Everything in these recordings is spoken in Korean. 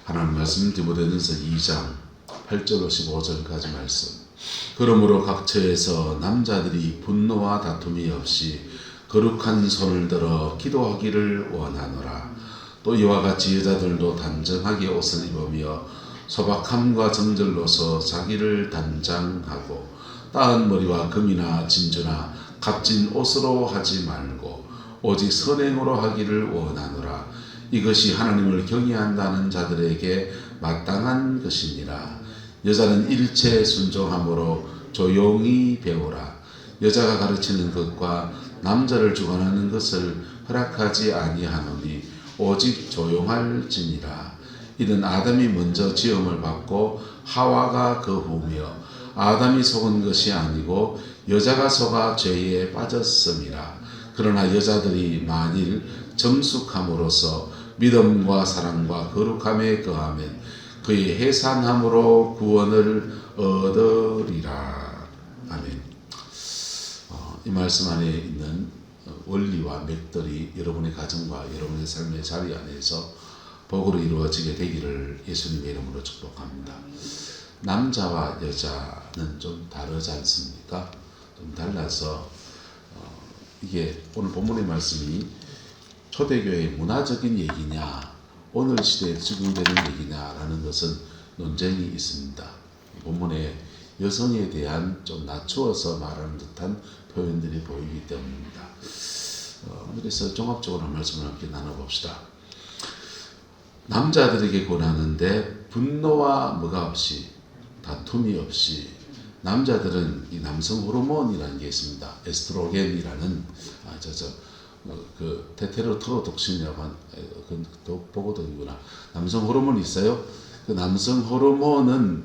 하나님 말씀 디모데전서 2장 8절로 15절까지 말씀. 그러므로 각 처에서 남자들이 분노와 다툼이 없이 거룩한 손을 들어 기도하기를 원하노라. 또 이와 같이 여자들도 단정하게 옷을 입으며 소박함과 정절로서 자기를 단장하고 따은 머리와 금이나 진주나 값진 옷으로 하지 말고 오직 선행으로 하기를 원하노라. 이것이 하나님을 경외한다는 자들에게 마땅한 것이니라. 여자는 일체 순종함으로 조용히 배우라. 여자가 가르치는 것과 남자를 주관하는 것을 허락하지 아니하노니 오직 조용할지니라. 이는 아담이 먼저 지음을 받고 하와가 그 후며 아담이 속은 것이 아니고 여자가 속아 죄에 빠졌음이라. 그러나 여자들이 만일 정숙함으로써 믿음과 사랑과 거룩함에 거하면 그의 해산함으로 구원을 얻으리라. 아멘. 이 말씀 안에 있는 원리와 맥들이 여러분의 가정과 여러분의 삶의 자리 안에서 복으로 이루어지게 되기를 예수님의 이름으로 축복합니다. 남자와 여자는 좀 다르지 않습니까? 좀 달라서 이게 오늘 본문의 말씀이 초대교회의 문화적인 얘기냐 오늘 시대에 적용되는 얘기냐라는 것은 논쟁이 있습니다. 본문에 여성에 대한 좀 낮추어서 말하는 듯한 표현들이 보이기 때문입니다. 그래서 종합적으로 말씀을 함께 나눠봅시다. 남자들에게 권하는데 분노와 뭐가 없이 다툼이 없이 남자들은 이 남성 호르몬이라는 게 있습니다. 에스트로겐이라는 그 테테로톡신이라고 한 그 보고등이구나. 남성 호르몬이 있어요. 그 남성 호르몬은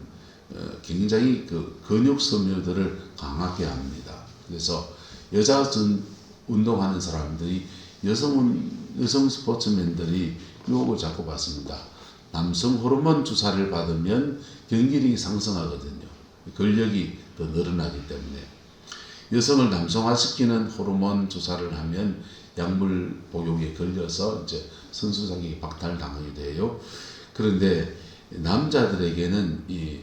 굉장히 그 근육 섬유들을 강하게 합니다. 그래서 여자 운동하는 사람들이 여성 스포츠맨들이 유혹을 자꾸 받습니다. 남성 호르몬 주사를 받으면 경기력이 상승하거든요. 근력이 더 늘어나기 때문에 여성을 남성화시키는 호르몬 주사를 하면 약물 복용에 걸려서 이제 선수 자격이 박탈당하게 돼요. 그런데 남자들에게는 이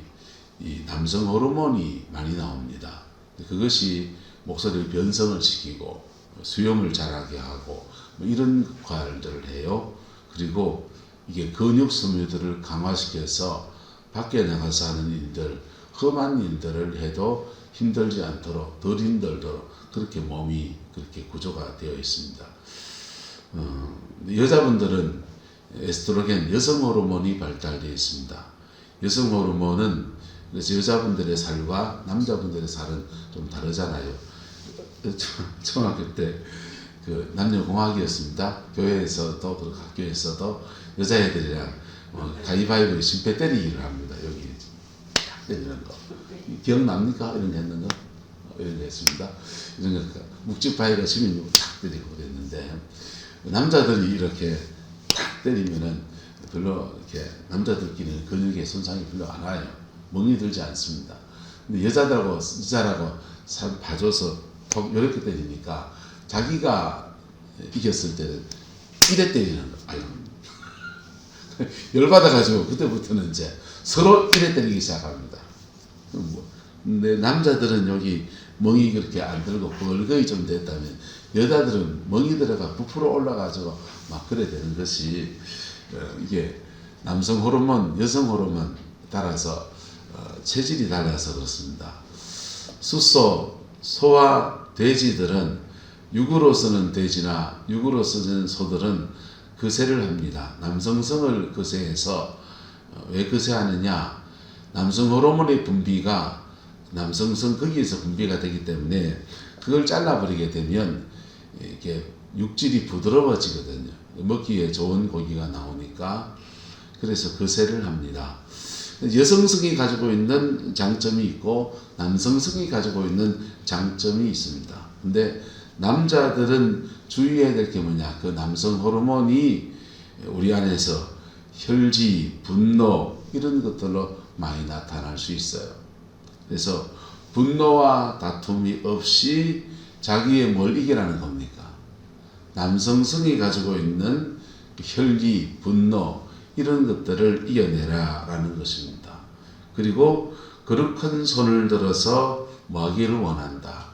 남성 호르몬이 많이 나옵니다. 그것이 목소리를 변성을 시키고 수염을 자라게 하고 뭐 이런 역할들을 해요. 그리고 이게 근육 섬유들을 강화시켜서 밖에 나가서 하는 일들, 험한 일들을 해도 힘들지 않도록, 덜 힘들도록 그렇게 몸이 그렇게 구조가 되어 있습니다. 여자분들은 에스트로겐, 여성 호르몬이 발달되어 있습니다. 여성 호르몬은 그래서 여자분들의 살과 남자분들의 살은 좀 다르잖아요. 중학교 때 그 남녀공학이었습니다. 교회에서도 그리고 학교에서도 여자애들이랑 가위바위보 심폐 때리기를 합니다. 여기 딱 때리는 거 기억납니까? 이런 거 했는 거 이런 거 했습니다. 이런 거 묵직바위가 치면 딱 때리고 그랬는데 남자들이 이렇게 딱 때리면은 별로 이렇게 남자들끼리는 근육의 손상이 별로 안 와요. 멍이 들지 않습니다. 근데 여자라고 봐줘서 이렇게 때리니까 자기가 이겼을 때는 이래 때리는 거. 아유. 열받아가지고 그때부터는 이제 서로 이래 때리기 시작합니다. 근데 남자들은 여기 멍이 그렇게 안 들고 벌거이 좀 됐다면 여자들은 멍이 들어가 부풀어 올라가지고 막 그래 되는 것이 이게 남성 호르몬, 여성 호르몬 따라서 체질이 달라서 그렇습니다. 소와 돼지들은 육으로 쓰는 돼지나 육으로 쓰는 소들은 거세를 합니다. 남성성을 거세해서 왜 거세하느냐? 남성 호르몬의 분비가 남성성 거기에서 분비가 되기 때문에 그걸 잘라버리게 되면 이렇게 육질이 부드러워지거든요. 먹기에 좋은 고기가 나오니까 그래서 거세를 합니다. 여성성이 가지고 있는 장점이 있고 남성성이 가지고 있는 장점이 있습니다. 근데 남자들은 주의해야 될 게 뭐냐? 그 남성 호르몬이 우리 안에서 혈기, 분노 이런 것들로 많이 나타날 수 있어요. 그래서 분노와 다툼이 없이 자기의 뭘 이기라는 겁니까? 남성성이 가지고 있는 혈기, 분노 이런 것들을 이겨내라라는 것입니다. 그리고 거룩한 손을 들어서 뭐 하기를 원한다.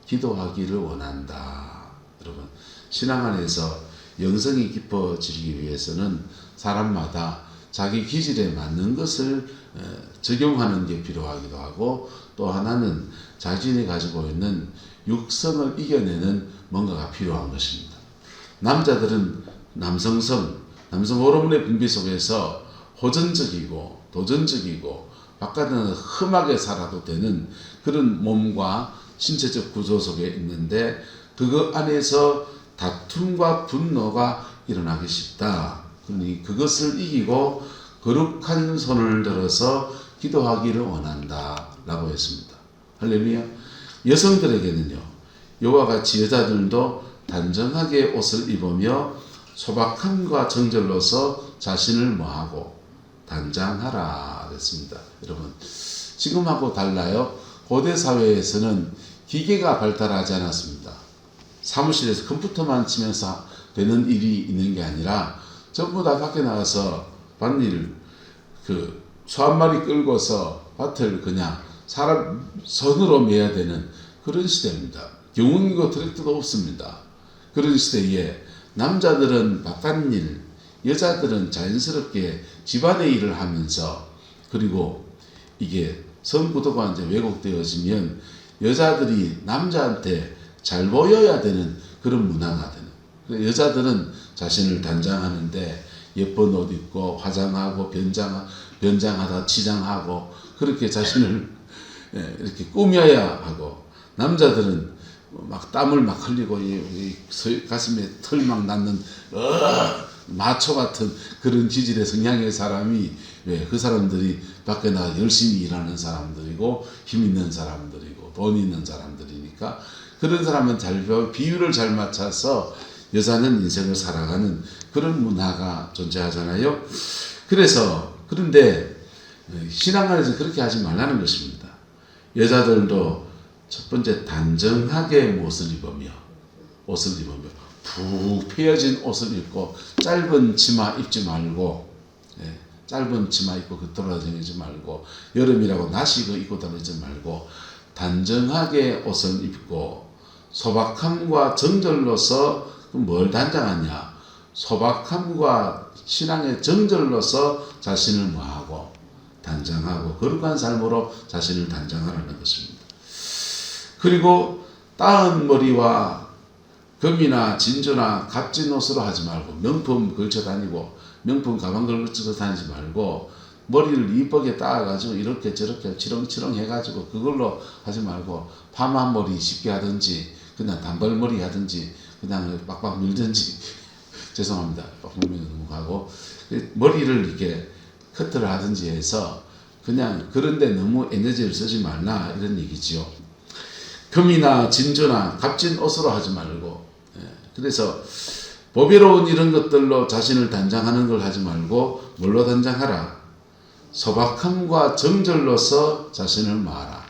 기도하기를 원한다. 여러분, 신앙 안에서 영성이 깊어지기 위해서는 사람마다 자기 기질에 맞는 것을 적용하는 게 필요하기도 하고, 또 하나는 자신이 가지고 있는 육성을 이겨내는 뭔가가 필요한 것입니다. 남자들은 남성 호르몬의 분비 속에서 호전적이고 도전적이고 바깥은 험하게 살아도 되는 그런 몸과 신체적 구조 속에 있는데, 그거 안에서 다툼과 분노가 일어나기 쉽다. 그러니 그것을 이기고 거룩한 손을 들어서 기도하기를 원한다 라고 했습니다. 할렐루야. 여성들에게는요, 이와 같이 여자들도 단정하게 옷을 입으며 소박함과 정절로서 자신을 뭐하고 단장하라 그랬습니다. 여러분, 지금하고 달라요. 고대 사회에서는 기계가 발달하지 않았습니다. 사무실에서 컴퓨터만 치면서 되는 일이 있는 게 아니라 전부 다 밖에 나가서 밭일, 소 한 마리 끌고서 밭을 그냥 사람 손으로 매야 되는 그런 시대입니다. 경운기고 트랙터도 없습니다. 그런 시대에 남자들은 바깥일, 여자들은 자연스럽게 집안의 일을 하면서, 그리고 이게 성구도가 이제 왜곡되어지면 여자들이 남자한테 잘 보여야 되는 그런 문화가 되는. 여자들은 자신을 단장하는데 예쁜 옷 입고 화장하고 변장하다 치장하고 그렇게 자신을 이렇게 꾸며야 하고, 남자들은 막 땀을 막 흘리고 이 가슴에 털 막 낳는 마초 같은 그런 기질의 성향의 사람이, 왜 그 사람들이 밖에 나가 열심히 일하는 사람들이고 힘 있는 사람들이고 돈 있는 사람들이니까, 그런 사람은 비율을 잘 맞춰서 여자는 인생을 살아가는 그런 문화가 존재하잖아요. 그런데 신앙 안에서 그렇게 하지 말라는 것입니다. 여자들도 첫 번째 단정하게 옷을 입으며 푹 펴진 옷을 입고 짧은 치마 입지 말고, 짧은 치마 입고 돌아다니지 말고, 여름이라고 나시 입고 다니지 말고 단정하게 옷을 입고 소박함과 정절로서 뭘 단장하냐? 소박함과 신앙의 정절로서 자신을 뭐하고 단장하고 거룩한 삶으로 자신을 단장하라는 것입니다. 그리고 따은 머리와 금이나 진주나 값진 옷으로 하지 말고, 명품 걸쳐 다니고 명품 가방 걸쳐 다니지 말고, 머리를 이쁘게 따가지고 이렇게 저렇게 치렁치렁 해가지고 그걸로 하지 말고, 파마 머리 쉽게 하든지 그냥 단발머리 하든지 그냥 빡빡 밀든지 죄송합니다. 빡빡 밀면 넘어가고, 머리를 이렇게 커트를 하든지 해서 그냥 그런데 너무 에너지를 쓰지 말라 이런 얘기지요. 금이나 진주나 값진 옷으로 하지 말고, 그래서 보배로운 이런 것들로 자신을 단장하는 걸 하지 말고 뭘로 단장하라? 소박함과 정절로서 자신을 마라.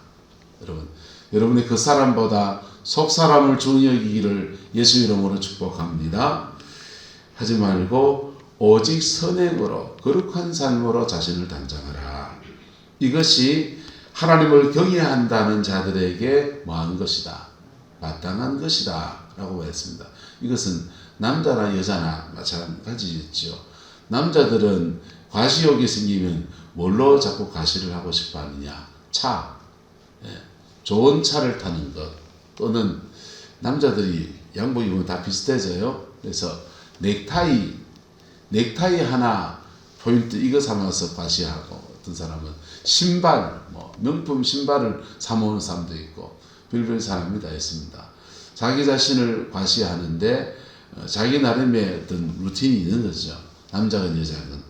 여러분이 그 사람보다 속 사람을 중히 여기기를 예수 이름으로 축복합니다. 하지 말고 오직 선행으로 거룩한 삶으로 자신을 단장하라. 이것이 하나님을 경외한다는 자들에게 뭐한 것이다? 마땅한 것이다 라고 했습니다. 이것은 남자나 여자나 마찬가지겠죠. 남자들은 과시욕이 생기면 뭘로 자꾸 과시를 하고 싶어 하느냐? 차, 좋은 차를 타는 것, 또는 남자들이 양복 입으면 다 비슷해져요. 그래서 넥타이 하나 포인트 이거 삼아서 과시하고, 어떤 사람은 신발, 명품 신발을 사모으는 사람도 있고 별별 사람이 다 있습니다. 자기 자신을 과시하는데 자기 나름의 어떤 루틴이 있는 거죠. 남자건 여자건.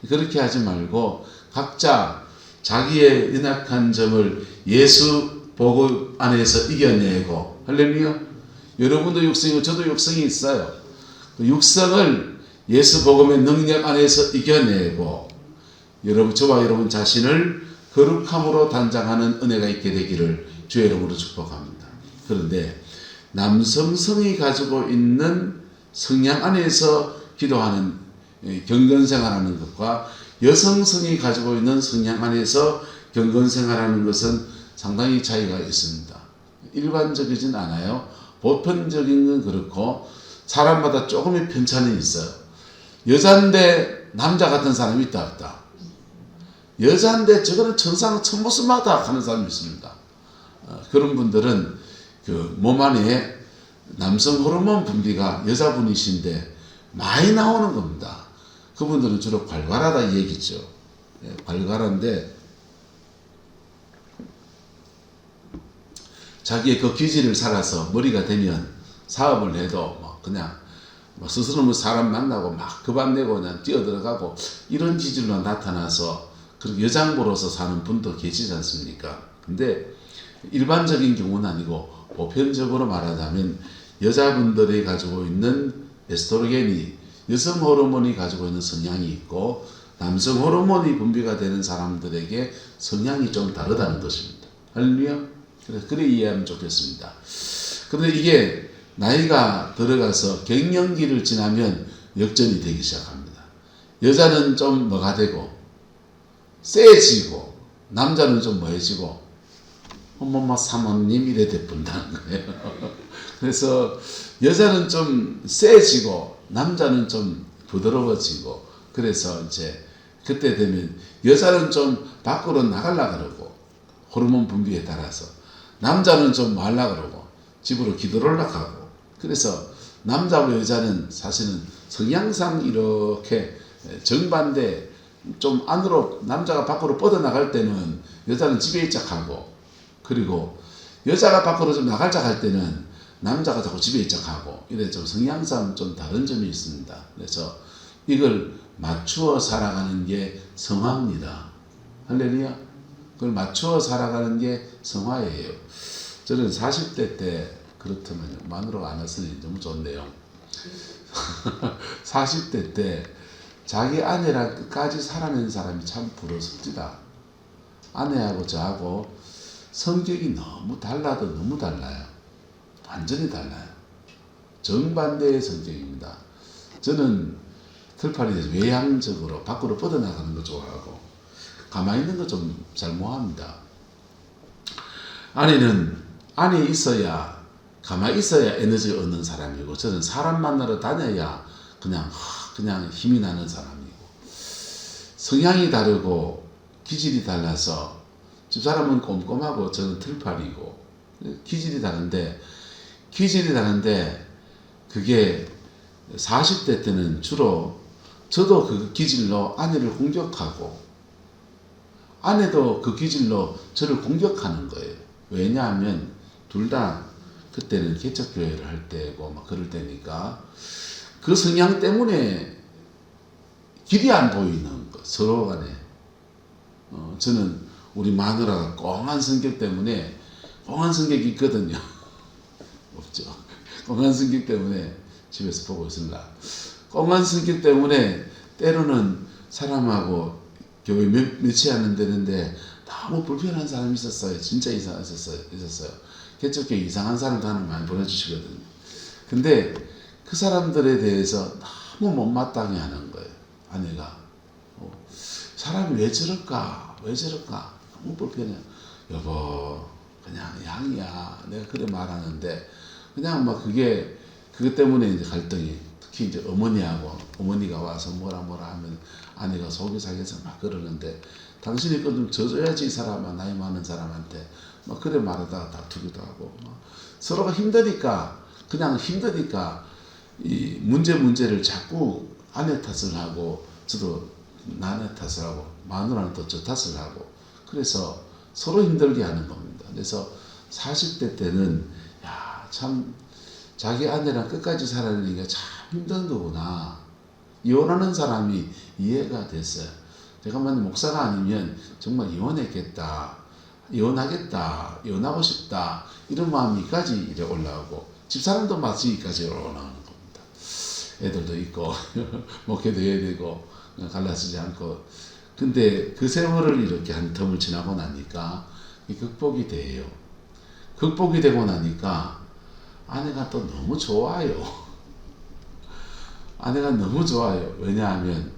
그렇게 하지 말고 각자 자기의 연약한 점을 예수 복음 안에서 이겨내고, 할렐루야. 여러분도 육성이고 저도 육성이 있어요. 그 육성을 예수 복음의 능력 안에서 이겨내고, 저와 여러분 자신을 거룩함으로 단장하는 은혜가 있게 되기를 주의 이름으로 축복합니다. 그런데 남성성이 가지고 있는 성향 안에서 기도하는 경건생활하는 것과 여성성이 가지고 있는 성향 안에서 경건생활하는 것은 상당히 차이가 있습니다. 일반적이진 않아요. 보편적인 건 그렇고 사람마다 조금의 편차는 있어요. 여잔데 남자 같은 사람이 있다 없다. 여잔데 저거는 천상 천모습마다 하는 사람이 있습니다. 그런 분들은 그 몸 안에 남성 호르몬 분비가 여자분이신데 많이 나오는 겁니다. 그분들은 주로 괄괄하다 이 얘기죠. 괄괄한데 자기의 그 기질을 살아서 머리가 되면 사업을 해도 뭐 그냥 스스로 뭐 사람 만나고 막 급안내고 그냥 뛰어들어가고 이런 기질로 나타나서 그렇게 여장부로서 사는 분도 계시지 않습니까? 근데 일반적인 경우는 아니고 보편적으로 말하자면 여자분들이 가지고 있는 에스트로겐이 여성 호르몬이 가지고 있는 성향이 있고 남성 호르몬이 분비가 되는 사람들에게 성향이 좀 다르다는 것입니다. 할렐루야? 그래 이해하면 좋겠습니다. 그런데 이게 나이가 들어가서 갱년기를 지나면 역전이 되기 시작합니다. 여자는 좀 뭐가 되고 세지고 남자는 좀 뭐해지고 어머마 사모님 이래 돼본다는 거예요. 그래서 여자는 좀 세지고 남자는 좀 부드러워지고 그래서 이제 그때 되면 여자는 좀 밖으로 나가려고 그러고 호르몬 분비에 따라서 남자는 좀 말라 그러고 집으로 기도를 하고 그래서 남자와 여자는 사실은 성향상 이렇게 정반대 좀 안으로 남자가 밖으로 뻗어나갈 때는 여자는 집에 있자하고 그리고 여자가 밖으로 좀 나갈자 할 때는 남자가 자꾸 집에 있자하고 이래 좀 성향상 좀 다른 점이 있습니다. 그래서 이걸 맞추어 살아가는 게 성화입니다. 할렐루야. 그걸 맞추어 살아가는 게 성화예요. 저는 40대 때 그렇다면요. 마누라가 안 왔으니 너무 좋네요. 40대 때 자기 아내랑 끝까지 살아낸 사람이 참 부러웠습니다. 아내하고 저하고 성격이 너무 달라도 너무 달라요. 완전히 달라요. 정반대의 성격입니다. 저는 털팔이 외향적으로 밖으로 뻗어나가는 거 좋아하고 가만히 있는 거 좀 잘 못합니다. 아내는 안에 있어야 가만히 있어야 에너지를 얻는 사람이고 저는 사람 만나러 다녀야 그냥 힘이 나는 사람이고 성향이 다르고 기질이 달라서 집사람은 꼼꼼하고 저는 털팔이고 기질이 다른데 그게 40대 때는 주로 저도 그 기질로 아내를 공격하고 아내도 그 기질로 저를 공격하는 거예요. 왜냐하면 둘 다 그때는 개척교회를 할 때고 막 그럴 때니까 그 성향 때문에 길이 안 보이는 거 서로 간에 저는 우리 마누라가 꽁한 성격 때문에 꽁한 성격이 있거든요. 없죠. 꽁한 성격 때문에 집에서 보고 있습니다. 꽁한 성격 때문에 때로는 사람하고 교회 며칠 안 되는데 너무 불편한 사람이 있었어요. 진짜 있었어요. 개척교회 이상한 사람도 하나 많이 보내주시거든요. 근데 그 사람들에 대해서 너무 못마땅해 하는 거예요. 아내가. 사람이 왜 저럴까? 너무 불편해. 여보, 그냥 양이야. 내가 그래 말하는데, 그냥 막 그것 때문에 이제 갈등이, 특히 이제 어머니가 와서 뭐라 하면 아내가 속이 상해서 막 그러는데, 당신이 그거 좀 져줘야지, 이 사람아, 나이 많은 사람한테. 막 그래 말하다가 다투기도 하고, 서로가 힘드니까, 이 문제를 자꾸 아내 탓을 하고, 저도 나내 탓을 하고, 마누라는 또 저 탓을 하고, 그래서 서로 힘들게 하는 겁니다. 그래서 40대 때는, 참, 자기 아내랑 끝까지 살아내는 게 참 힘든 거구나. 이혼하는 사람이 이해가 됐어요. 제가 만약 목사가 아니면 정말 이혼하겠다, 이혼하고 싶다, 이런 마음이까지 이래 올라오고, 집사람도 마치기까지 올라오는 겁니다. 애들도 있고, 목회도 해야 되고, 갈라지지 않고. 근데 그 세월을 이렇게 한 텀을 지나고 나니까 극복이 돼요. 극복이 되고 나니까 아내가 또 너무 좋아요. 아내가 너무 좋아요. 왜냐하면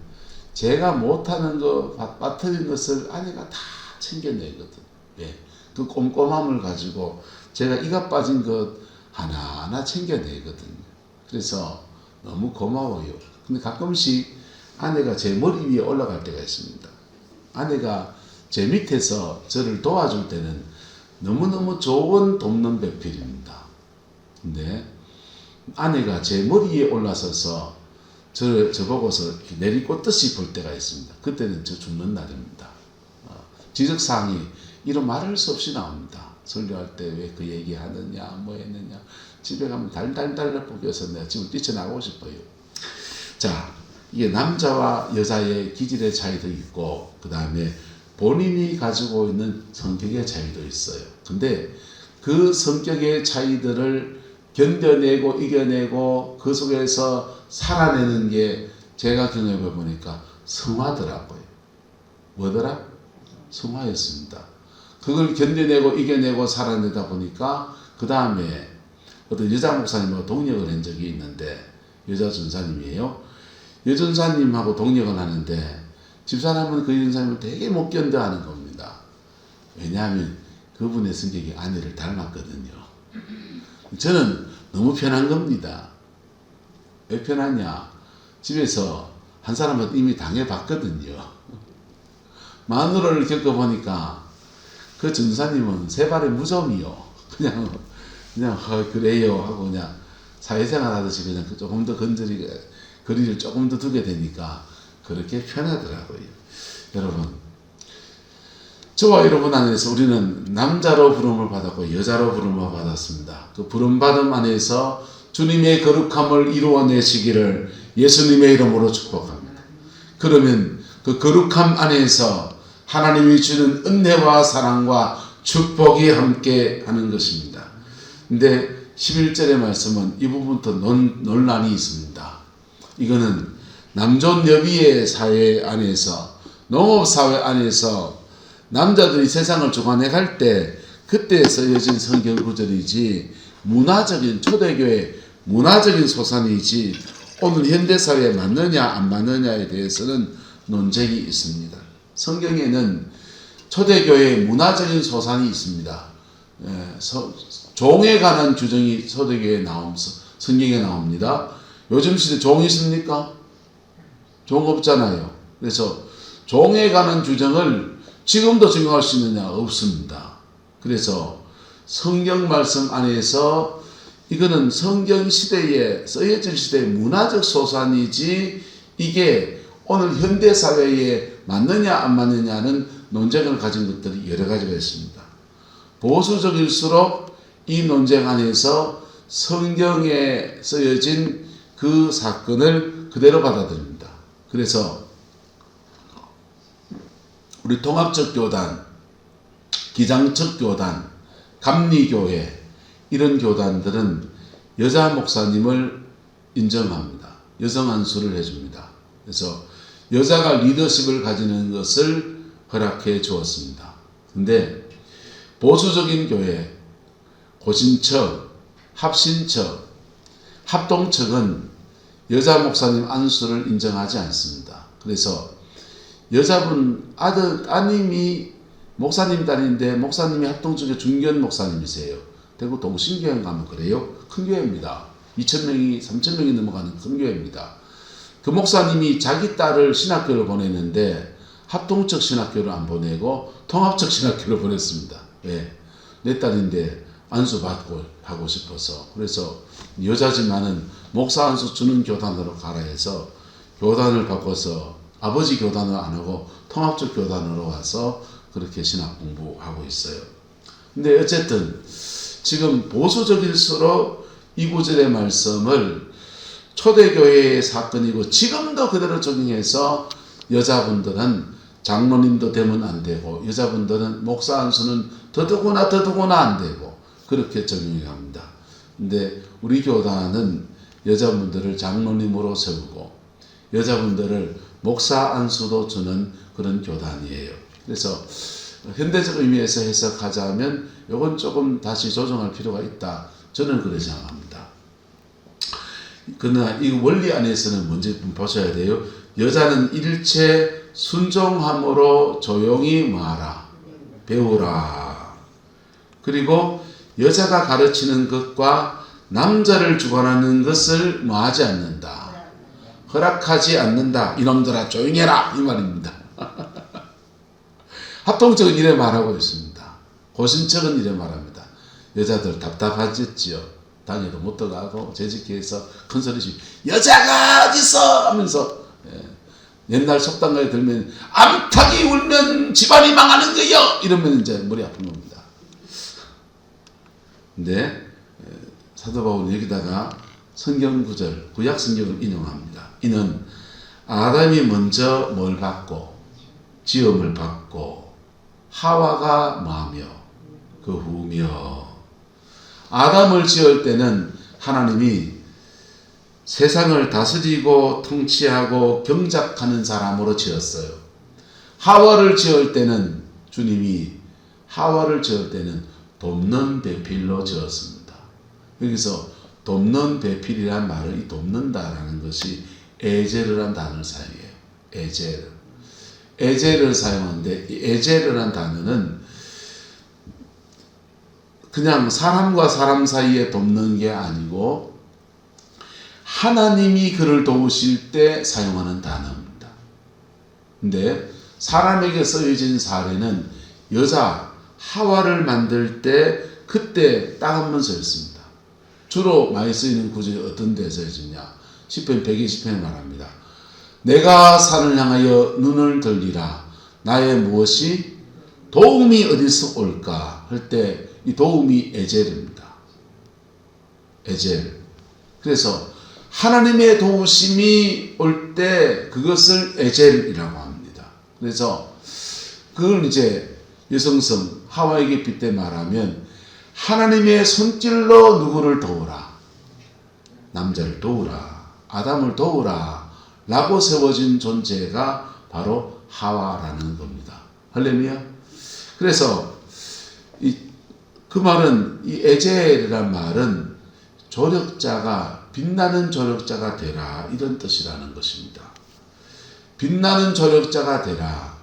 제가 못하는 거, 빠뜨린 것을 아내가 다 챙겨내거든. 예. 그 꼼꼼함을 가지고 제가 이가 빠진 것 하나하나 챙겨내거든요. 그래서 너무 고마워요. 근데 가끔씩 아내가 제 머리 위에 올라갈 때가 있습니다. 아내가 제 밑에서 저를 도와줄 때는 너무너무 좋은 돕는 배필입니다. 근데 아내가 제 머리 위에 올라서서 저보고서 내리꽂듯이 볼 때가 있습니다. 그때는 저 죽는 날입니다. 지적사항이 이런 말할 수 없이 나옵니다. 설교할 때 왜 그 얘기하느냐, 뭐 했느냐. 집에 가면 달달달 볶여서 내가 집을 뛰쳐나가고 싶어요. 자, 이게 남자와 여자의 기질의 차이도 있고, 그 다음에 본인이 가지고 있는 성격의 차이도 있어요. 근데 그 성격의 차이들을 견뎌내고 이겨내고 그 속에서 살아내는 게 제가 경험해 보니까 성화더라고요. 뭐더라? 성화였습니다. 그걸 견뎌내고 이겨내고 살아내다 보니까 그 다음에 어떤 여자 목사님하고 동력을 한 적이 있는데, 여자 전사님이에요. 여전사님하고 동력을 하는데 집사람은 그 여전사님을 되게 못 견뎌하는 겁니다. 왜냐하면 그분의 성격이 아내를 닮았거든요. 저는 너무 편한 겁니다. 왜 편하냐? 집에서 한 사람한테 이미 당해봤거든요. 마누라를 겪어보니까 그 전사님은 세 발의 무좀이요. 그냥 그래요 하고 그냥 사회생활 하듯이 그냥 조금 더 거리를 조금 더 두게 되니까 그렇게 편하더라고요. 여러분, 저와 여러분 안에서 우리는 남자로 부름을 받았고 여자로 부름을 받았습니다. 그 부름받음 안에서 주님의 거룩함을 이루어내시기를 예수님의 이름으로 축복합니다. 그러면 그 거룩함 안에서 하나님이 주는 은혜와 사랑과 축복이 함께 하는 것입니다. 근데 11절의 말씀은 이 부분부터 논란이 있습니다. 이거는 남존 여비의 사회 안에서, 농업사회 안에서 남자들이 세상을 주관해 갈 때 그때 쓰여진 성경 구절이지, 문화적인 초대교회 문화적인 소산이지 오늘 현대사회에 맞느냐 안 맞느냐에 대해서는 논쟁이 있습니다. 성경에는 초대교회의 문화적인 소산이 있습니다. 종에 관한 규정이 초대교회에 성경에 나옵니다. 요즘 시대 종이 있습니까? 종 없잖아요. 그래서 종에 관한 규정을 지금도 적용할 수 있느냐? 없습니다. 그래서 성경 말씀 안에서 이거는 성경 시대에 쓰여질 시대의 문화적 소산이지 이게 오늘 현대사회에 맞느냐 안 맞느냐는 논쟁을 가진 것들이 여러 가지가 있습니다. 보수적일수록 이 논쟁 안에서 성경에 쓰여진 그 사건을 그대로 받아들입니다. 그래서 우리 통합적 교단, 기장적 교단, 감리교회 이런 교단들은 여자 목사님을 인정합니다. 여성 안수를 해줍니다. 그래서 여자가 리더십을 가지는 것을 허락해 주었습니다. 근데 보수적인 교회, 고신척, 합신척, 합동척은 여자 목사님 안수를 인정하지 않습니다. 그래서 여자분 따님이 목사님 딸인데 목사님이 합동쪽에 중견 목사님이세요. 대구 동신교회 가면 그래요. 큰 교회입니다. 2,000명이 3,000명이 넘어가는 큰 교회입니다. 그 목사님이 자기 딸을 신학교를 보냈는데 합동적 신학교를 안 보내고 통합적 신학교를 보냈습니다. 왜? 내 딸인데 안수 받고 하고 싶어서. 그래서 여자지만은 목사 안수 주는 교단으로 가라 해서 교단을 바꿔서 아버지 교단을 안 하고 통합적 교단으로 와서 그렇게 신학 공부하고 있어요. 근데 어쨌든 지금 보수적일수록 이 구절의 말씀을 초대교회의 사건이고 지금도 그대로 적용해서 여자분들은 장로님도 되면 안 되고 여자분들은 목사 안수는 더더구나 안 되고 그렇게 적용합니다. 근데 우리 교단은 여자분들을 장로님으로 세우고 여자분들을 목사 안수도 주는 그런 교단이에요. 그래서 현대적 의미에서 해석하자면 이건 조금 다시 조정할 필요가 있다. 저는 그렇게 생각합니다. 그러나 이 원리 안에서는 먼저 보셔야 돼요. 여자는 일체 순종함으로 조용히 뭐하라? 배우라. 그리고 여자가 가르치는 것과 남자를 주관하는 것을 뭐하지 않는다. 허락하지 않는다. 이놈들아 조용히 해라. 이 말입니다. 합동적은 이래 말하고 있습니다. 고신척은 이래 말합니다. 여자들 답답하겠지요. 당에도 못 들어가고 재직회에서 큰 소리씩 여자가 어딨어 하면서 옛날 속담가에 들면 암탉이 울면 집안이 망하는 거요 이러면 이제 머리 아픈 겁니다. 근데 사도 바울은 여기다가 성경 구절 구약 성경을 인용합니다. 이는 아담이 먼저 뭘 받고 지음을 받고 하와가 뭐하며 그 후며 아담을 지을 때는 하나님이 세상을 다스리고 통치하고 경작하는 사람으로 지었어요. 하와를 지을 때는 주님이 하와를 지을 때는 돕는 배필로 지었습니다. 여기서 돕는 배필이란 말을 이 돕는다라는 것이 에제르란 단어를 사용해요. 에제르. 에제르를 사용하는데 이 에제르란 단어는 그냥 사람과 사람 사이에 돕는 게 아니고 하나님이 그를 도우실 때 사용하는 단어입니다. 근데 사람에게 쓰여진 사례는 여자 하와를 만들 때 그때 딱 한 번 쓰였습니다. 주로 많이 쓰이는 구절이 어떤 데 쓰여지냐? 시편 120편에 말합니다. 내가 산을 향하여 눈을 들리라. 나의 무엇이 도움이 어디서 올까? 할 때 이 도움이 에젤입니다. 에젤. 그래서 하나님의 도우심이 올 때 그것을 에젤이라고 합니다. 그래서 그걸 이제 여성성 하와에게 빗대 말하면 하나님의 손길로 누구를 도우라? 남자를 도우라. 아담을 도우라. 라고 세워진 존재가 바로 하와라는 겁니다. 할렐루야. 그래서 그 말은 이 에젤이란 말은 조력자가 빛나는 조력자가 되라 이런 뜻이라는 것입니다. 빛나는 조력자가 되라.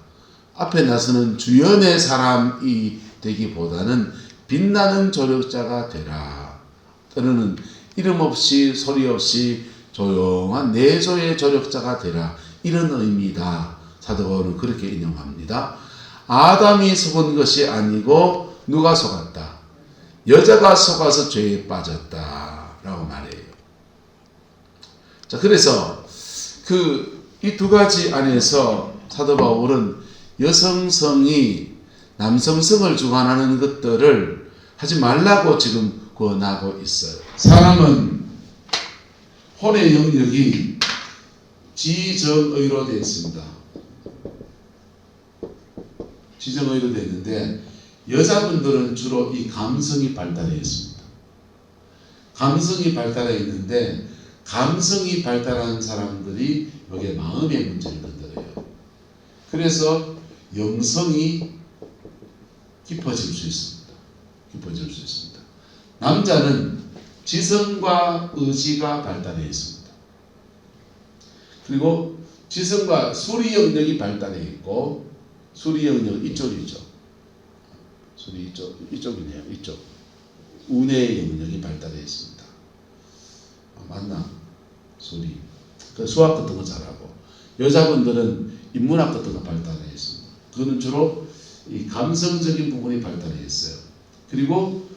앞에 나서는 주연의 사람이 되기보다는 빛나는 조력자가 되라. 또는 이름 없이 소리 없이 조용한 내조의 조력자가 되라. 이런 의미다. 사도 바울은 그렇게 인용합니다. 아담이 속은 것이 아니고 누가 속았다? 여자가 속아서 죄에 빠졌다. 라고 말해요. 자, 그래서 이 두 가지 안에서 사도 바울은 여성성이 남성성을 주관하는 것들을 하지 말라고 지금 권하고 있어요. 사람은 혼의 영역이 지정의로 되어 있습니다. 지정의로 되어 있는데 여자분들은 주로 이 감성이 발달해 있습니다. 감성이 발달해 있는데 감성이 발달한 사람들이 여기에 마음의 문제를 건드려요. 그래서 영성이 깊어질 수 있습니다. 깊어질 수 있습니다. 남자는 지성과 의지가 발달해 있습니다. 그리고 지성과 수리 영역이 발달해 있고 수리 영역 이쪽이죠. 수리 이쪽이네요. 이쪽. 운의 영역이 발달해 있습니다. 맞나? 수리. 그 수학 같은 거 잘하고 여자분들은 인문학 같은 거 발달해 있습니다. 그거는 주로 이 감성적인 부분이 발달해 있어요. 그리고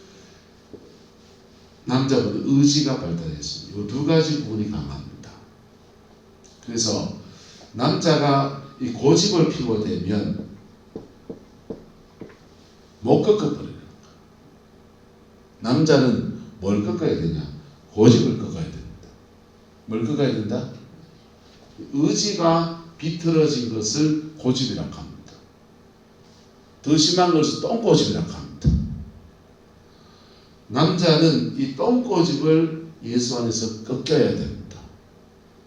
남자분은 의지가 발달해 있습니다. 이 두 가지 부분이 강합니다. 그래서 남자가 이 고집을 피워대면 못 꺾어버려요. 남자는 뭘 꺾어야 되냐? 고집을 꺾어야 됩니다. 뭘 꺾어야 된다? 의지가 비틀어진 것을 고집이라고 합니다. 더 심한 것을 똥고집이라고 합니다. 남자는 이 똥고집을 예수 안에서 꺾여야 됩니다.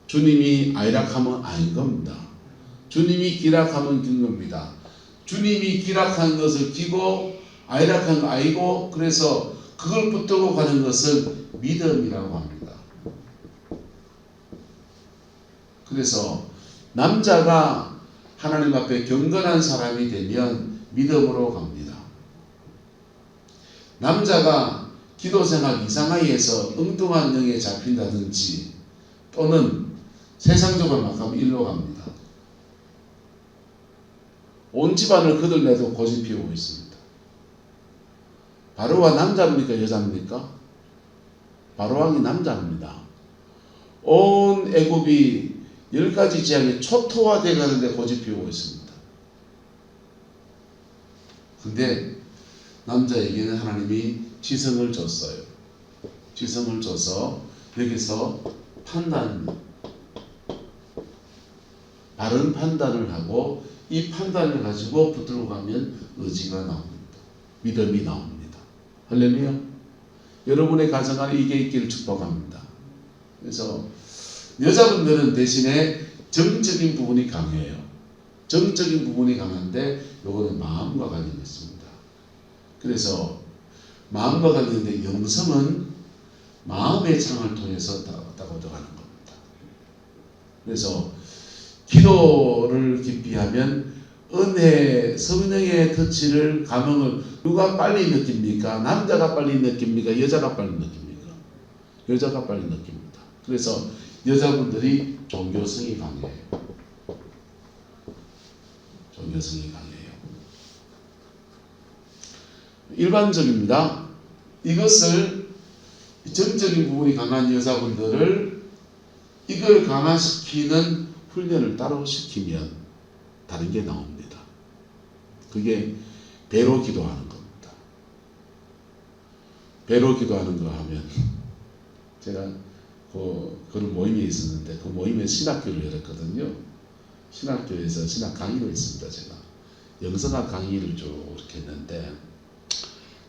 주님이 아이락하면 아닌 겁니다. 주님이 기락하면 긴 겁니다. 주님이 기락한 것을 기고 아이락한 거 아니고 그래서 그걸 붙들고 가는 것을 믿음이라고 합니다. 그래서 남자가 하나님 앞에 경건한 사람이 되면 믿음으로 갑니다. 남자가 기도생활 이상하이에서 엉뚱한 영에 잡힌다든지 또는 세상적으로 막 하면 일로 갑니다. 온 집안을 거들내도 고집 피우고 있습니다. 바로와 남자입니까? 여자입니까? 바로왕이 남자입니다. 온 애굽이 10가지 지역에 초토화되어 가는데 고집 피우고 있습니다. 근데 남자에게는 하나님이 지성을 줬어요. 지성을 줘서 여기서 바른 판단을 하고 이 판단을 가지고 붙들고 가면 의지가 나옵니다. 믿음이 나옵니다. 할렐루야. 여러분의 가정 안에 이게 있기를 축복합니다. 그래서 여자분들은 대신에 정적인 부분이 강해요. 정적인 부분이 강한데 요거는 마음과 관련이 있습니다. 그래서 마음과 관련된 영성은 마음의 창을 통해서 왔다고 들어가는 겁니다. 그래서 기도를 깊이 하면 은혜, 성령의 터치를, 감흥을 누가 빨리 느낍니까? 남자가 빨리 느낍니까? 여자가 빨리 느낍니까? 여자가 빨리 느낍니다. 그래서 여자분들이 종교성이 강해요. 종교성이 강해요. 일반적입니다. 이것을 정적인 부분이 강한 여자분들을 이걸 강화시키는 훈련을 따로 시키면 다른 게 나옵니다. 그게 배로 기도하는 겁니다. 배로 기도하는 거 하면 제가 그런 모임에 있었는데 그 모임에 신학교를 열었거든요. 신학교에서 신학 강의를 했습니다. 제가 영성학 강의를 쭉 이렇게 했는데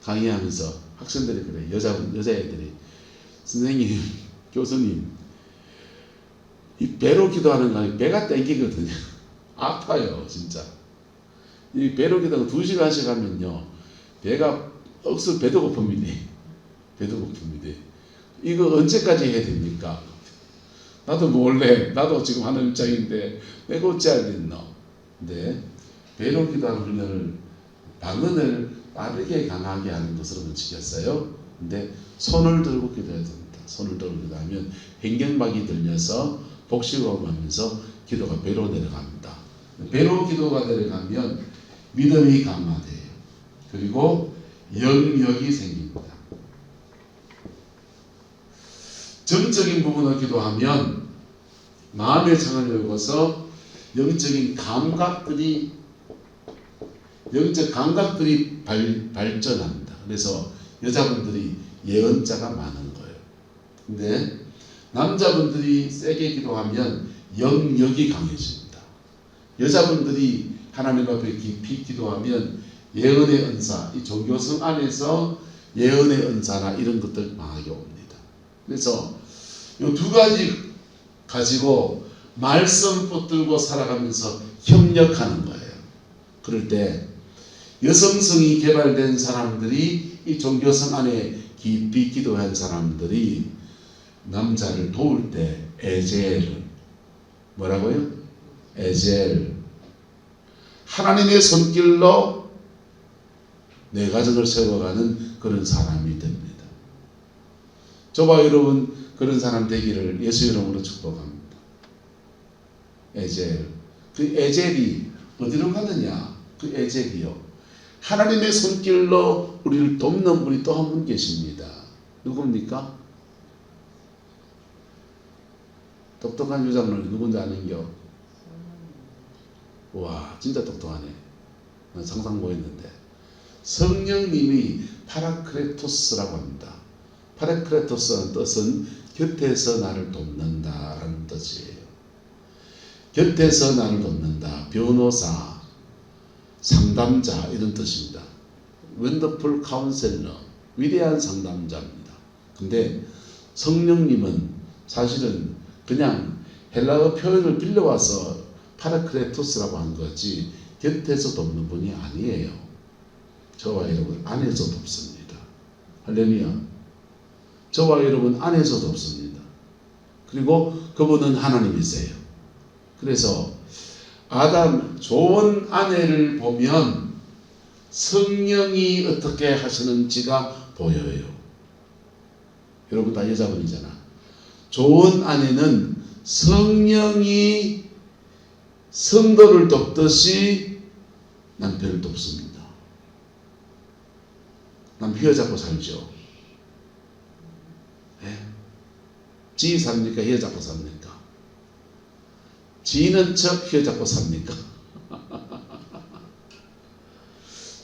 강의하면서 학생들이 그래, 여자애들이 선생님, 교수님, 이 배로 기도하는 거 배가 땡기거든요. 아파요, 진짜. 이 배로 기도하는 2시간씩 하면요, 배가 억수 배도 고픕니다. 배도 고픕니다. 이거 언제까지 해야 됩니까? 나도 몰래, 나도 지금 하는 입장인데 내가 어찌하겠노. 근데 배로 기도하는 훈련을 방언을 빠르게 강하게 하는 것으로 지켰어요. 근데 손을 들고 기도해야 됩니다. 손을 들고 기도하면 행경박이 들려서 복식호흡하면서 기도가 배로 내려갑니다. 배로 기도가 내려가면 믿음이 강화돼요. 그리고 영역이 생깁니다. 정적인 부분을 기도하면 마음의 창을 열고서 영적 감각들이 발전합니다. 그래서 여자분들이 예언자가 많은 거예요. 근데 남자분들이 세게 기도하면 영역이 강해집니다. 여자분들이 하나님 앞에 깊이 기도하면 예언의 은사, 이 종교성 안에서 예언의 은사나 이런 것들 강하게 옵니다. 그래서 이 2가지 가지고 말씀 붙들고 살아가면서 협력하는 거예요. 그럴 때 여성성이 개발된 사람들이 이 종교성 안에 깊이 기도한 사람들이 남자를 도울 때 에젤, 뭐라고요? 에젤, 하나님의 손길로 내 가정을 세워가는 그런 사람이 됩니다. 저와 여러분 그런 사람 되기를 예수 이름으로 축복합니다. 에젤, 그 에젤이 어디로 가느냐? 그 에젤이요, 하나님의 손길로 우리를 돕는 분이 또 한 분 계십니다. 누굽니까? 똑똑한 유장로님 누군지 아는겨? 와, 진짜 똑똑하네. 난 상상 못 했는데. 성령님이 파라크레토스라고 합니다. 파라크레토스라는 뜻은 곁에서 나를 돕는다라는 뜻이에요. 곁에서 나를 돕는다. 변호사, 상담자 이런 뜻입니다. 원더풀 카운셀러, 위대한 상담자입니다. 근데 성령님은 사실은 그냥 헬라어 표현을 빌려와서 파라크레토스라고 한 거지 곁에서 돕는 분이 아니에요. 저와 여러분 안에서 돕습니다. 할렐루야. 저와 여러분 안에서 돕습니다. 그리고 그분은 하나님이세요. 그래서 아담 좋은 아내를 보면 성령이 어떻게 하시는지가 보여요. 여러분 다 여자분이잖아. 좋은 아내는 성령이 성도를 돕듯이 남편을 돕습니다. 남편 휘어잡고 살죠. 네? 지 삽니까? 휘어잡고 삽니까? 지는 척 휘어잡고 삽니까?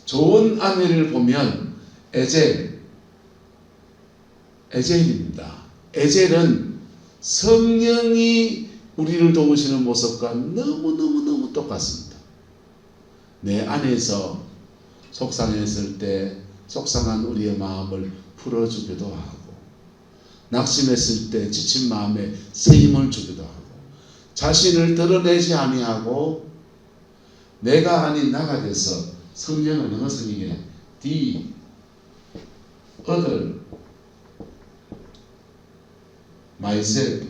좋은 아내를 보면 에젤입니다. 에젤은 성령이 우리를 도우시는 모습과 너무너무너무 똑같습니다. 내 안에서 속상했을 때 속상한 우리의 마음을 풀어주기도 하고, 낙심했을 때 지친 마음에 새 힘을 주기도 하고, 자신을 드러내지 아니하고 내가 아닌 나가 돼서 성경은 영어 성경에 the other myself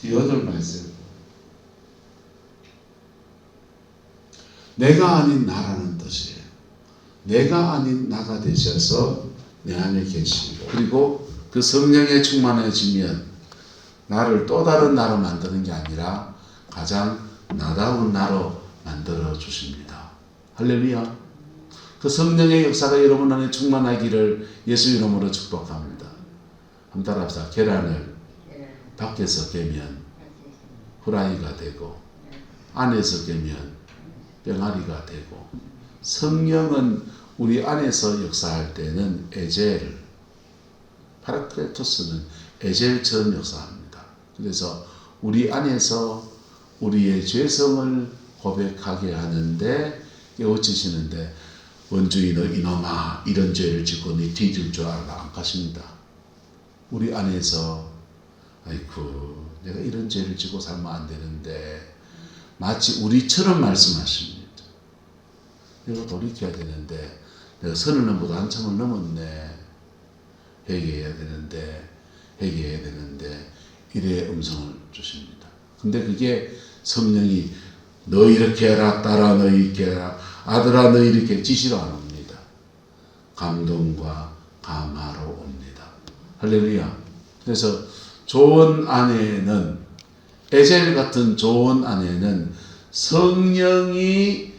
the other myself 내가 아닌 나라는 뜻이에요. 내가 아닌 나가 되셔서 내 안에 계시고, 그리고 그 성령에 충만해지면 나를 또 다른 나로 만드는 게 아니라 가장 나다운 나로 만들어 주십니다. 할렐루야. 그 성령의 역사가 여러분 안에 충만하기를 예수 이름으로 축복합니다. 한번 따라합시다. 계란을 밖에서 깨면 후라이가 되고, 안에서 깨면 병아리가 되고, 성령은 우리 안에서 역사할 때는 에젤, 파라크레토스는 에젤처럼 역사합니다. 그래서 우리 안에서 우리의 죄성을 고백하게 하는데 깨우치시는데, 원주인의 이놈아 이런 죄를 짓고 네 뒤질 줄 알아 안 가십니다. 우리 안에서 아이쿠 내가 이런 죄를 짓고 살면 안 되는데, 마치 우리처럼 말씀하십니다. 내가 돌이켜야 되는데 내가 선을 넘어도 한참을 넘었네. 회개해야 되는데 이래 음성을 주십니다. 근데 그게 성령이 너 이렇게 해라, 딸아 너 이렇게 해라, 아들아 너 이렇게 지시로 안 옵니다. 감동과 감화로 옵니다. 할렐루야. 그래서 좋은 아내는, 에젤 같은 좋은 아내는 성령이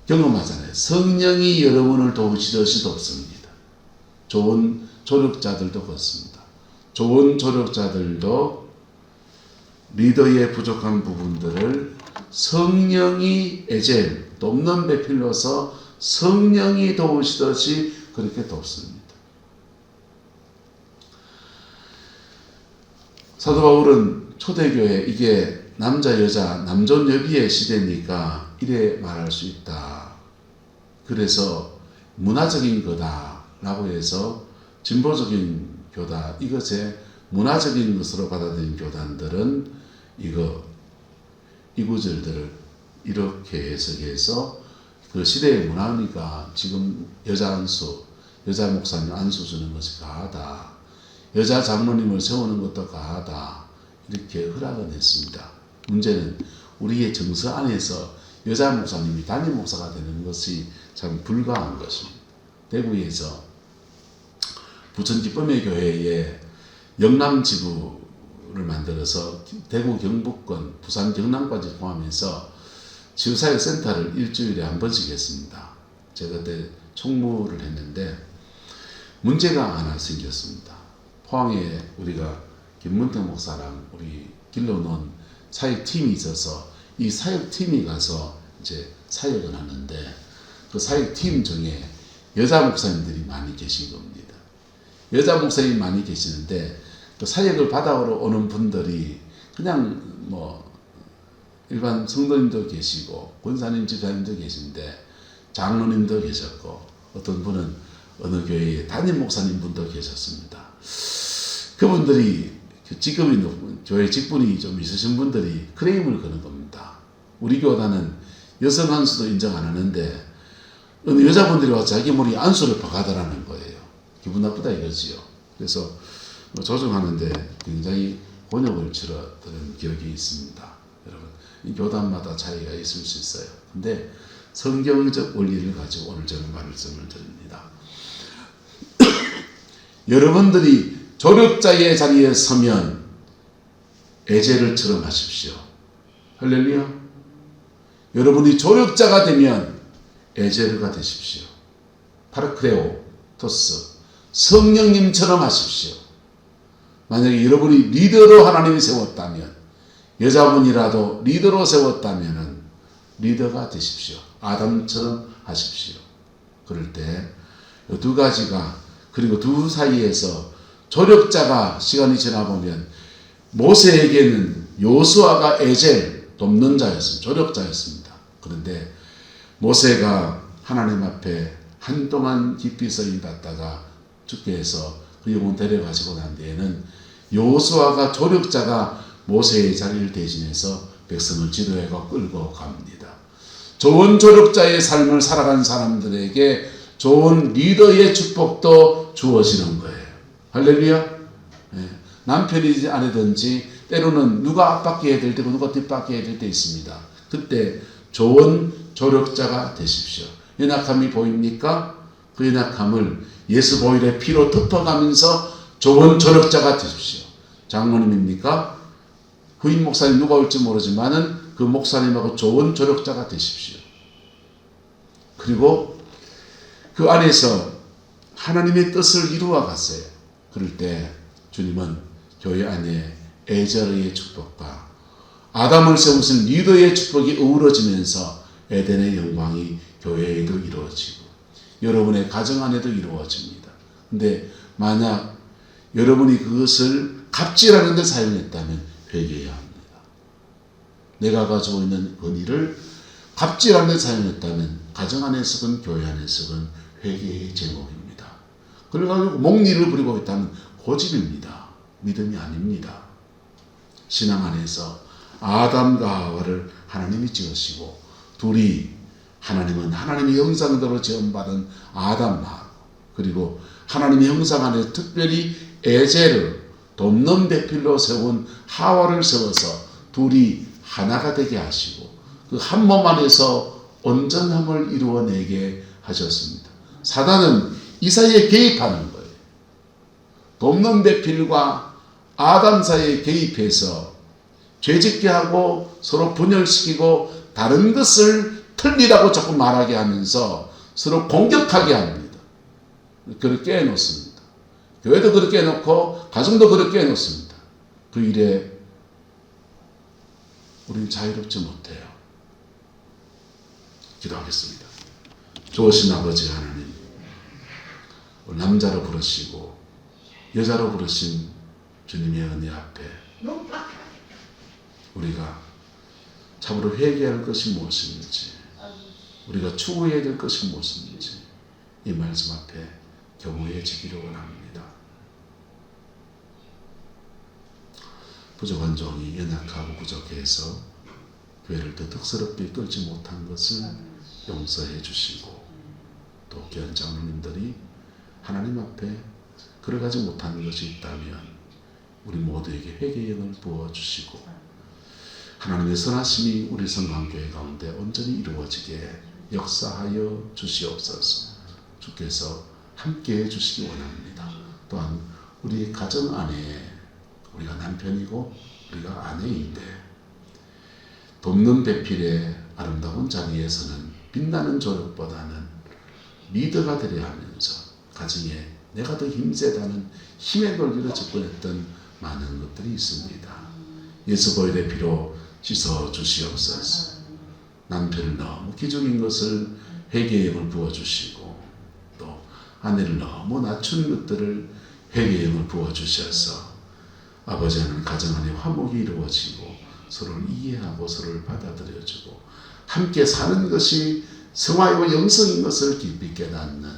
경험하잖아요. 성령이 여러분을 도우시듯이 돕습니다. 좋은 조력자들도 그렇습니다. 좋은 조력자들도 리더의 부족한 부분들을 성령이 에젤, 돕는 배필로서 성령이 도우시듯이 그렇게 돕습니다. 사도 바울은 초대교회, 이게 남자 여자 남존 여비의 시대니까 이래 말할 수 있다. 그래서 문화적인 거다라고 해서 진보적인 교다, 이것에 문화적인 것으로 받아들인 교단들은 이 구절들을 이렇게 해석해서 그 시대의 문화니까 지금 여자 안수, 여자 목사님 안수 주는 것이 가하다, 여자 장로님을 세우는 것도 가하다, 이렇게 허락은 했습니다. 문제는 우리의 정서 안에서 여자 목사님이 담임 목사가 되는 것이 참 불가한 것입니다. 대구에서 부천 기쁨의 교회에 영남 지부를 만들어서 대구 경북권, 부산 경남까지 포함해서 치유사역 센터를 일주일에 한 번씩 했습니다. 제가 그때 총무를 했는데 문제가 하나 생겼습니다. 포항에 우리가 김문택 목사랑 우리 길러놓은 사역팀이 있어서 이 사역팀이 가서 이제 사역을 하는데, 그 사역팀 중에 여자 목사님들이 많이 계신 겁니다. 여자 목사님이 많이 계시는데 그 사역을 받아오러 오는 분들이 그냥 뭐 일반 성도님도 계시고 권사님 집사님도 계신데 장로님도 계셨고 어떤 분은 어느 교회에 담임 목사님 분도 계셨습니다. 그분들이 직급이 높은 교회 직분이 좀 있으신 분들이 크레임을 거는 겁니다. 우리 교단은 여성 안수도 인정 안 하는데 어느 여자분들이 와서 자기 머리에 안수를 박아달라는 거예요. 기분 나쁘다 이거지요. 그래서 조정하는데 굉장히 곤욕을 치렀던 기억이 있습니다. 여러분, 이 교단마다 차이가 있을 수 있어요. 근데 성경적 원리를 가지고 오늘 저는 말씀을 드립니다. 여러분들이 조력자의 자리에 서면 에젤을 체험하십시오. 할렐루야. 여러분이 조력자가 되면 에젤가 되십시오. 파르크레오토스 성령님처럼 하십시오. 만약에 여러분이 리더로 하나님이 세웠다면, 여자분이라도 리더로 세웠다면 리더가 되십시오. 아담처럼 하십시오. 그럴 때 이 두 가지가, 그리고 두 사이에서 조력자가 시간이 지나보면 모세에게는 요수아가 에젤 돕는 자였습니다. 조력자였습니다. 그런데 모세가 하나님 앞에 한동안 깊이 서인받다가 죽게 해서 그 영혼 데려가시고 난 뒤에는 요수아가 조력자가 모세의 자리를 대신해서 백성을 지도해가 끌고 갑니다. 좋은 조력자의 삶을 살아간 사람들에게 좋은 리더의 축복도 주어지는 거예요. 할렐루야. 네. 남편이지 아니든지 때로는 누가 앞바퀴 해야 될 때고 누가 뒷바퀴 해야 될 때 있습니다. 그때 좋은 조력자가 되십시오. 연약함이 보입니까? 그 연약함을 예수 보혈의 피로 덮어가면서 좋은 조력자가 되십시오. 장로님입니까? 후임 목사님 누가 올지 모르지만은 그 목사님하고 좋은 조력자가 되십시오. 그리고 그 안에서 하나님의 뜻을 이루어 갔어요. 그럴 때 주님은 교회 안에 에젤의 축복과 아담을 세우신 리더의 축복이 어우러지면서 에덴의 영광이 교회에도 이루어지고 여러분의 가정 안에도 이루어집니다. 근데 만약 여러분이 그것을 갑질하는 데 사용했다면 회개해야 합니다. 내가 가지고 있는 권위를 갑질하는 데 사용했다면 가정 안에서든 교회 안에서든 회개의 제목입니다. 그래가지고 목리를 부리고 있다면 고집입니다. 믿음이 아닙니다. 신앙 안에서 아담과 하와를 하나님이 지으시고 둘이 하나님은 하나님의 형상대로 지음받은 아담과 그리고 하나님의 형상 안에 특별히 에젤을 돕는 배필로 세운 하와를 세워서 둘이 하나가 되게 하시고 그 한 몸 안에서 온전함을 이루어내게 하셨습니다. 사단은 이 사이에 개입하는 거예요. 돕는 배필과 아담 사이에 개입해서 죄짓게 하고 서로 분열시키고 다른 것을 틀리라고 자꾸 말하게 하면서 서로 공격하게 합니다. 그렇게 해놓습니다. 교회도 그렇게 해놓고 가정도 그렇게 해놓습니다. 그 일에 우리는 자유롭지 못해요. 기도하겠습니다. 좋으신 아버지 하나님, 남자로 부르시고 여자로 부르신 주님의 은혜 앞에 우리가 참으로 회개할 것이 무엇인지, 우리가 추구해야 될 것이 무엇인지 이 말씀 앞에 경외해지기를 원합니다. 부족한 종이 연약하고 부족해서 교회를 더 덕스럽게 끌지 못한 것을 용서해 주시고 또 귀한 장로님들이 하나님 앞에 그래가지 못한 것이 있다면 우리 모두에게 회개의 영을 부어주시고 하나님의 선하심이 우리 성강교회 가운데 온전히 이루어지게 역사하여 주시옵소서. 주께서 함께해 주시기 원합니다. 또한 우리 가정 안에 우리가 남편이고 우리가 아내인데 돕는 배필의 아름다운 자리에서는 빛나는 조력보다는 리더가 되려 하면서 가정에 내가 더 힘세다는 힘의 논리로 접근했던 많은 것들이 있습니다. 예수 보혈의 피로 씻어 주시옵소서. 남편을 너무 기적인 것을 회개의 영을 부어주시고 또 아내를 너무 낮춘 것들을 회개의 영을 부어주셔서 아버지 하나님 가정 안에 화목이 이루어지고 서로를 이해하고 서로를 받아들여주고 함께 사는 것이 성화이고 영성인 것을 깊이 깨닫는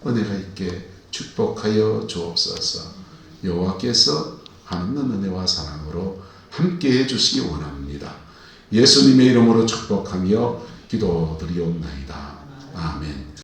은혜가 있게 축복하여 주옵소서. 여호와께서 하나님 은혜와 사랑으로 함께해 주시기 원합니다. 예수님의 이름으로 축복하며 기도드리옵나이다. 아멘.